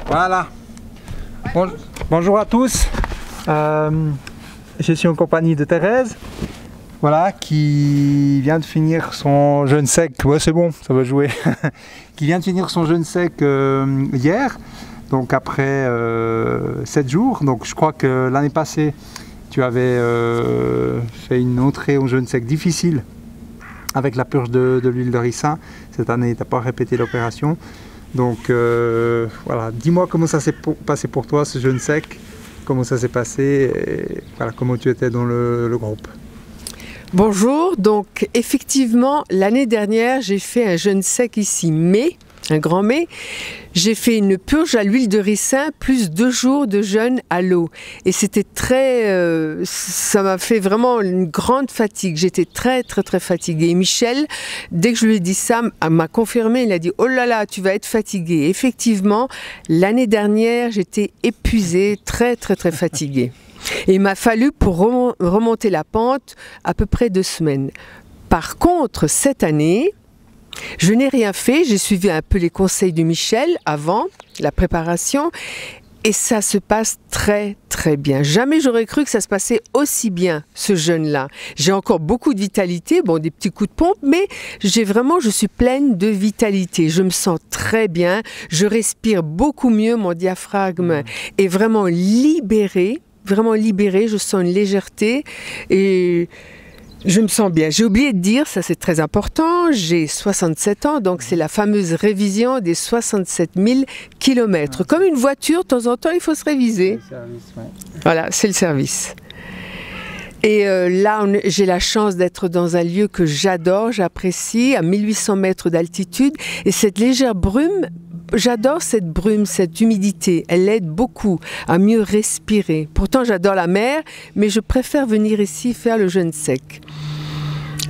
Voilà. Bonjour à tous. Je suis en compagnie de Thérèse. Voilà, qui vient de finir son jeûne sec. Ouais, c'est bon, ça va jouer. Qui vient de finir son jeûne sec hier. Donc après 7 jours. Donc je crois que l'année passée, tu avais fait une entrée au jeûne sec difficile avec la purge de l'huile de ricin. Cette année, tu n'as pas répété l'opération. Donc voilà, dis-moi comment ça s'est passé pour toi ce jeûne sec, comment ça s'est passé et voilà, comment tu étais dans le groupe. Bonjour, donc effectivement l'année dernière j'ai fait un jeûne sec ici, un grand mai, j'ai fait une purge à l'huile de ricin plus 2 jours de jeûne à l'eau et c'était ça m'a fait vraiment une grande fatigue, j'étais très fatiguée. Et Michel, dès que je lui ai dit ça, m'a confirmé, il a dit oh là là tu vas être fatiguée. Effectivement l'année dernière j'étais épuisée, très fatiguée. Et il m'a fallu pour remonter la pente à peu près 2 semaines. Par contre, cette année, je n'ai rien fait. J'ai suivi un peu les conseils de Michel avant la préparation et ça se passe très bien. Jamais j'aurais cru que ça se passait aussi bien, ce jeûne-là. J'ai encore beaucoup de vitalité, bon, des petits coups de pompe, mais je suis pleine de vitalité. Je me sens très bien, je respire beaucoup mieux, mon diaphragme est vraiment libéré. Je sens une légèreté et je me sens bien. J'ai oublié de dire, ça c'est très important, j'ai 67 ans, donc c'est la fameuse révision des 67 000 km. Comme une voiture, de temps en temps, il faut se réviser. C'est le service, ouais. Voilà, c'est le service. Et là, j'ai la chance d'être dans un lieu que j'adore, j'apprécie, à 1800 mètres d'altitude. Et cette légère brume, j'adore cette brume, cette humidité. Elle aide beaucoup à mieux respirer. Pourtant, j'adore la mer, mais je préfère venir ici faire le jeûne sec.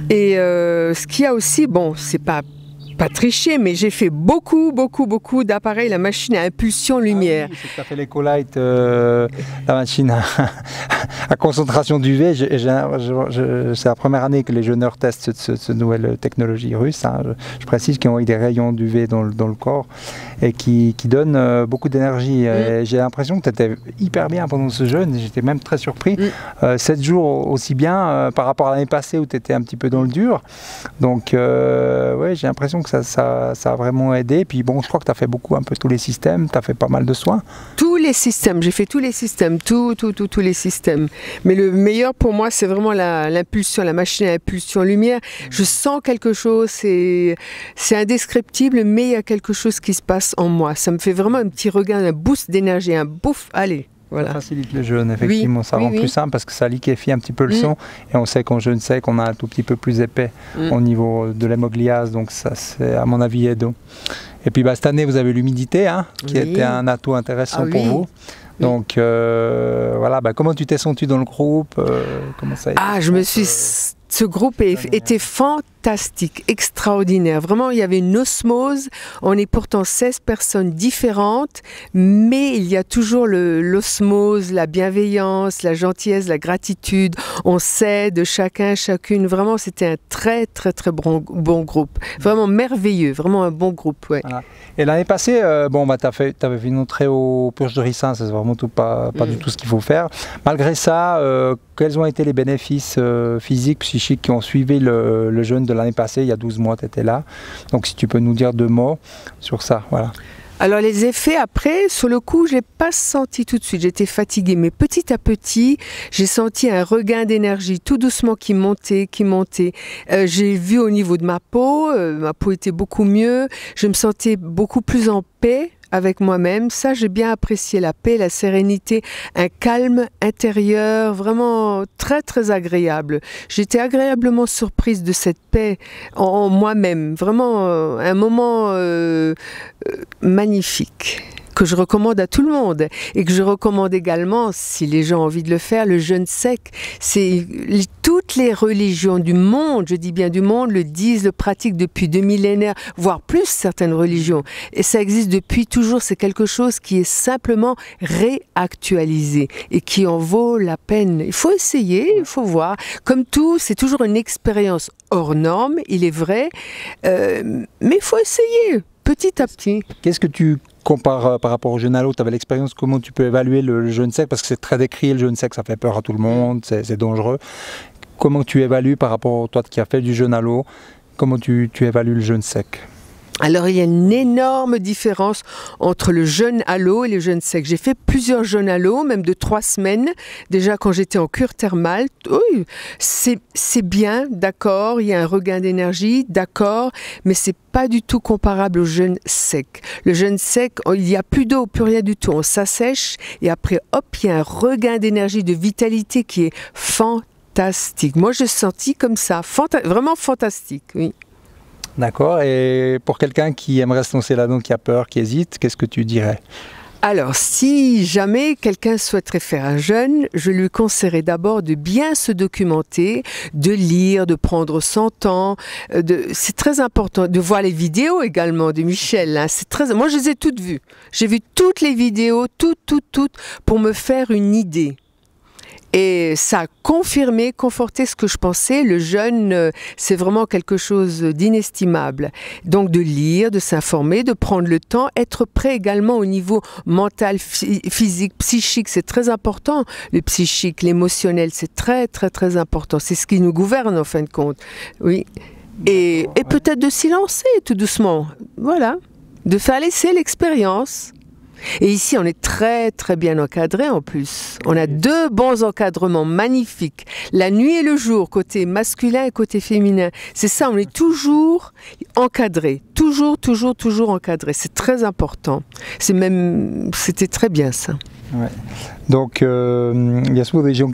Et ce qu'il y a aussi, bon, c'est pas tricher, mais j'ai fait beaucoup d'appareils, la machine à impulsion lumière. Ah oui, c'est que tu as fait l'Ecolite, la machine à concentration d'UV. C'est la première année que les jeûneurs testent cette nouvelle technologie russe. Hein. Je précise qu'ils ont eu des rayons d'UV dans le corps et qui donnent beaucoup d'énergie. J'ai l'impression que tu étais hyper bien pendant ce jeûne. J'étais même très surpris. 7 jours aussi bien par rapport à l'année passée où tu étais un petit peu dans le dur. Donc ouais, j'ai l'impression que ça a vraiment aidé. Puis bon, je crois que tu as fait un peu tous les systèmes, tu as fait pas mal de soins. Tous les systèmes, j'ai fait tous les systèmes, tous les systèmes. Mais le meilleur pour moi, c'est vraiment l'impulsion, la machine à impulsion lumière. Je sens quelque chose, c'est indescriptible, mais il y a quelque chose qui se passe en moi. Ça me fait vraiment un petit regain, un boost d'énergie, un bouffe, allez. Voilà. Ça facilite le jeûne, effectivement, ça rend plus simple parce que ça liquéfie un petit peu le son et on sait qu'en jeûne sec, on a un tout petit peu plus épais au niveau de l'hémoglobine, donc ça c'est à mon avis aidant. Et puis cette année, vous avez l'humidité qui était un atout intéressant pour vous. Donc voilà, comment tu t'es senti dans le groupe comment ça a été, Ce groupe était fantastique, extraordinaire. Vraiment, il y avait une osmose. On est pourtant 16 personnes différentes, mais il y a toujours l'osmose, la bienveillance, la gentillesse, la gratitude. On s'aide chacune. Vraiment, c'était un très bon groupe. Vraiment merveilleux, vraiment un bon groupe. Ouais. Voilà. Et l'année passée, tu avais fait une entrée aux purges de ricin, c'est vraiment pas du tout ce qu'il faut faire. Malgré ça, quels ont été les bénéfices physiques, psychiques qui ont suivi le jeûne de l'année passée? Il y a 12 mois, tu étais là. Donc si tu peux nous dire 2 mots sur ça. Voilà. Alors les effets après, sur le coup, je n'ai pas senti tout de suite, j'étais fatiguée, mais petit à petit, j'ai senti un regain d'énergie tout doucement qui montait. J'ai vu au niveau de ma peau était beaucoup mieux, je me sentais beaucoup plus en paix avec moi-même. Ça, j'ai bien apprécié la paix, la sérénité, un calme intérieur, vraiment très agréable. J'étais agréablement surprise de cette paix en moi-même, vraiment un moment magnifique que je recommande à tout le monde et que je recommande également, si les gens ont envie de le faire, le jeûne sec. Toutes les religions du monde, je dis bien du monde, le disent, le pratiquent depuis 2 millénaires, voire plus certaines religions. Et ça existe depuis toujours, c'est quelque chose qui est simplement réactualisé et qui en vaut la peine. Il faut essayer, il faut voir. Comme tout, c'est toujours une expérience hors norme, il est vrai, mais il faut essayer. Petit à petit. Qu'est-ce que tu compares par rapport au jeûne à l'eau, tu avais l'expérience, comment tu peux évaluer le jeûne sec? Parce que c'est très décrit, le jeûne sec, ça fait peur à tout le monde, c'est dangereux. Comment tu évalues par rapport à toi qui as fait du jeûne à l'eau, comment tu évalues le jeûne sec? Alors, il y a une énorme différence entre le jeûne à l'eau et le jeûne sec. J'ai fait plusieurs jeûnes à l'eau, même de 3 semaines. Déjà, quand j'étais en cure thermale, oui, c'est bien, d'accord, il y a un regain d'énergie, d'accord, mais c'est pas du tout comparable au jeûne sec. Le jeûne sec, il n'y a plus d'eau, plus rien du tout. On s'assèche et après, hop, il y a un regain d'énergie, de vitalité qui est fantastique. Moi, je senti comme ça, vraiment fantastique, oui. D'accord, et pour quelqu'un qui aimerait se lancer là-dedans, qui a peur, qui hésite, qu'est-ce que tu dirais? Alors, si jamais quelqu'un souhaiterait faire un jeûne, je lui conseillerais d'abord de bien se documenter, de lire, de prendre son temps. C'est très important de voir les vidéos également de Michel. Hein. Moi, je les ai toutes vues. J'ai vu toutes les vidéos, toutes, pour me faire une idée. Et ça a confirmé, conforté ce que je pensais. Le jeûne, c'est vraiment quelque chose d'inestimable. Donc de lire, de s'informer, de prendre le temps, être prêt également au niveau mental, physique, psychique, c'est très important. Le psychique, l'émotionnel, c'est très, très, très important. C'est ce qui nous gouverne en fin de compte. Oui. Et peut-être de s'y lancer tout doucement. Voilà. De faire laisser l'expérience. Et ici, on est très très bien encadré en plus. On a 2 bons encadrements magnifiques. La nuit et le jour, côté masculin et côté féminin. C'est ça, on est toujours encadré. Toujours encadré. C'est très important. C'était très bien ça. Ouais. Donc, il y a souvent des gens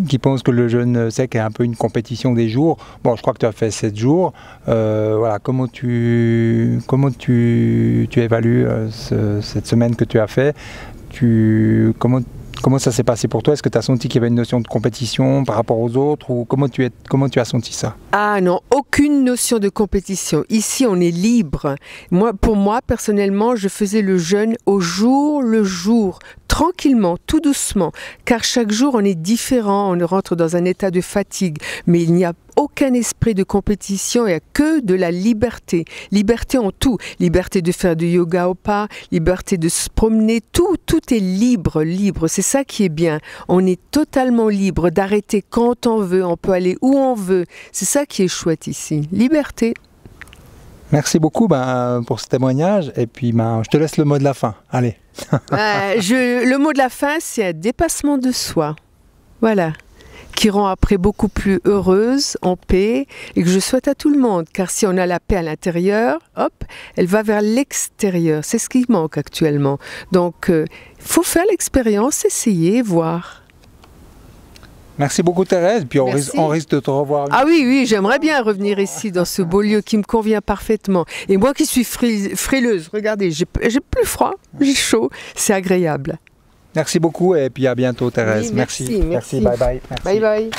qui pensent que le jeûne sec est un peu une compétition des jours. Bon, je crois que tu as fait 7 jours. Voilà, comment tu évalues cette semaine que tu as fait? Comment ça s'est passé pour toi? Est-ce que tu as senti qu'il y avait une notion de compétition par rapport aux autres? Ou comment tu as senti ça? Ah non, aucune notion de compétition. Ici, on est libre. Pour moi, personnellement, je faisais le jeûne au jour le jour, tranquillement, tout doucement, car chaque jour, on est différent, on rentre dans un état de fatigue, mais il n'y a aucun esprit de compétition, il n'y a que de la liberté. Liberté en tout. Liberté de faire du yoga ou pas, liberté de se promener, tout est libre. C'est ça qui est bien. On est totalement libre d'arrêter quand on veut, on peut aller où on veut. C'est ça qui est chouette ici. Liberté. Merci beaucoup pour ce témoignage et puis je te laisse le mot de la fin. Allez. Le mot de la fin, c'est un dépassement de soi. Voilà. Qui rend après beaucoup plus heureuse, en paix, et que je souhaite à tout le monde. Car si on a la paix à l'intérieur, hop, elle va vers l'extérieur. C'est ce qui manque actuellement. Donc, il faut faire l'expérience, essayer, voir. Merci beaucoup Thérèse, puis on risque de te revoir. Ah oui, j'aimerais bien revenir ici, dans ce beau lieu qui me convient parfaitement. Et moi qui suis frileuse, regardez, j'ai plus froid, j'ai chaud, c'est agréable. Merci beaucoup et puis à bientôt Thérèse. Oui, merci. Bye bye. Merci. Bye bye.